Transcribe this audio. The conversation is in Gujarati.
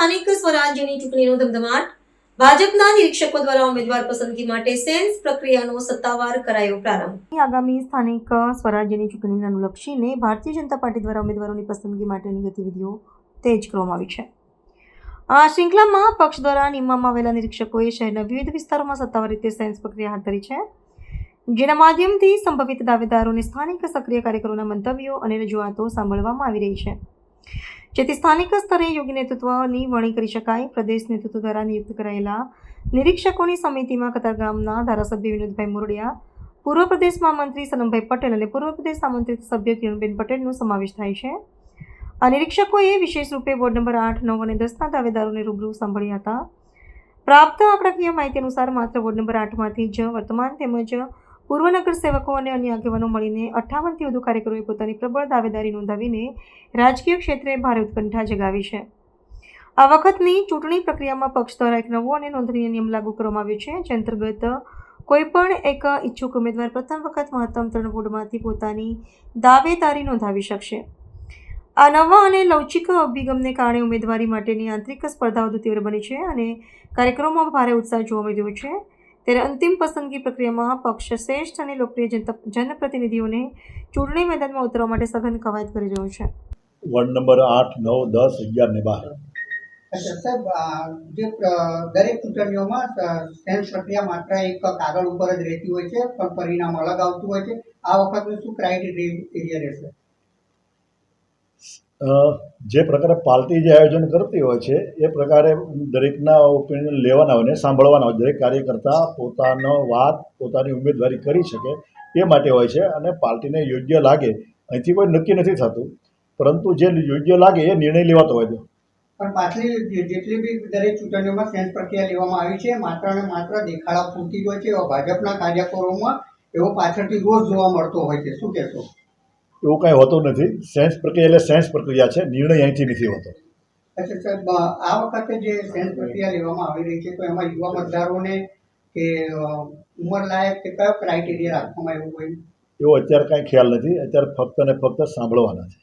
સ્થાનિક સ્વરાજ્યની ચૂંટણીનો ધમધમાટ. ભાજપના નિરીક્ષકો દ્વારા ઉમેદવાર પસંદગી માટે સેન્સ પ્રક્રિયાનો સત્તાવાર કરાયો પ્રારંભ. આગામી સ્થાનિક સ્વરાજ્યની ચૂંટણીને અનુલક્ષીને ભારતીય જનતા પાર્ટી દ્વારા ઉમેદવારોની પસંદગી માટેની ગતિવિધિઓ તેજ કરવામાં આવી છે. આ શૃંખલામાં પક્ષ દ્વારા નિમવામાં આવેલા નિરીક્ષકોએ શહેરના વિવિધ વિસ્તારોમાં સત્તાવાર રીતે સેન્સ પ્રક્રિયા હાથ ધરી છે, જેના માધ્યમથી સંભવિત દાવેદારોને સ્થાનિક સક્રિય કાર્યકરોના મંતવ્યો અને રજૂઆતો સાંભળવામાં આવી રહી છે, જેથી સ્થાનિક સ્તરે યોગ્ય નેતૃત્વની વરણી કરી શકાય. પ્રદેશ નેતૃત્વ દ્વારા નિયુક્ત કરાયેલા નિરીક્ષકોની સમિતિમાં કતારગામના ધારાસભ્ય વિનોદભાઈ મોરડિયા, પૂર્વ પ્રદેશ મહામંત્રી સનમભાઈ પટેલ અને પૂર્વ પ્રદેશ આમંત્રિત સભ્ય કિરણબેન પટેલનો સમાવેશ થાય છે. આ નિરીક્ષકોએ વિશેષ રૂપે વોર્ડ નંબર 8, 9 અને 10ના દાવેદારોને રૂબરૂ સાંભળ્યા હતા. પ્રાપ્ત આંકડાકીય માહિતી અનુસાર માત્ર વોર્ડ નંબર 8માંથી જ વર્તમાન તેમજ પૂર્વ નગર સેવકો અને અન્ય આગેવાનો મળીને 58થી વધુ કાર્યકરોએ પોતાની પ્રબળ દાવેદારી નોંધાવીને રાજકીય ક્ષેત્રે ભારે ઉત્કંઠા જગાવી છે. આ વખતની ચૂંટણી પ્રક્રિયામાં પક્ષ દ્વારા એક નવો અને નોંધનીય નિયમ લાગુ કરવામાં આવ્યો છે, જે અંતર્ગત કોઈપણ એક ઈચ્છુક ઉમેદવાર પ્રથમ વખત મહત્તમ 3 વોર્ડમાંથી પોતાની દાવેદારી નોંધાવી શકશે. આ નવા અને લવચીક અભિગમને કારણે ઉમેદવારી માટેની આંતરિક સ્પર્ધા વધુ તીવ્ર બની છે અને કાર્યક્રમોમાં ભારે ઉત્સાહ જોવા મળી રહ્યો છે. ત્યારે અંતિમ પસંદગી પ્રક્રિયામાં પક્ષ શ્રેષ્ઠ અને લોકપ્રિય જનપ્રતિનિધિઓને ચૂંટણી મેદાનમાં ઉતરવા માટે સઘન કવાયત કરી રહ્યો છે. વોર્ડ નંબર 8, 9, 10, 11 ને 12. અચ્છા સાહેબ, જે દરેક ચૂંટણીઓમાં સેન્સ પ્રક્રિયા માત્ર એક કાગળ ઉપર જ રહેતી હોય છે, પણ પરિણામ અલગ આવતું હોય છે. આ વખતનું શું ક્રાઇટેરિયા રહેશે? જે પ્રકારે પાર્ટી જે આયોજન કરતી હોય છે એ પ્રકારે દરેકના ઓપિનિયન લેવાના હોય ને સાંભળવાના હોય. દરેક કાર્યકર્તા પોતાનો વાત પોતાની ઉમેદવારી કરી શકે એ માટે હોય છે અને પાર્ટીને યોગ્ય લાગે અહીંથી કોઈ નક્કી નથી થતું, પરંતુ જે યોગ્ય લાગે એ નિર્ણય લેવાતો હોય છે. પણ પાછલી જેટલી બી દરેક ચૂંટણીઓમાં સેન્સ પ્રક્રિયા લેવામાં આવી છે, માત્ર ને માત્ર દેખાડા પૂરતી જ હોય છે. એવા ભાજપના કાર્યકરોમાં એવો પાછળથી રોજ જોવા મળતો હોય છે. શું કહેશો? એવું કાંઈ હોતું નથી. સેન્સ પ્રક્રિયા એટલે સેન્સ પ્રક્રિયા છે, નિર્ણય અહીંથી નથી હોતો. અચ્છા સાહેબ, આ વખતે જે સેન્સ પ્રક્રિયા લેવામાં આવી રહી છે, તો એમાં યુવા મતદારોને કે ઉંમર લાયક કે કયો ક્રાઇટેરિયા રાખવામાં આવ્યો હોય? એવો અત્યારે કાંઈ ખ્યાલ નથી. અત્યારે ફક્ત ને ફક્ત સાંભળવાના છે.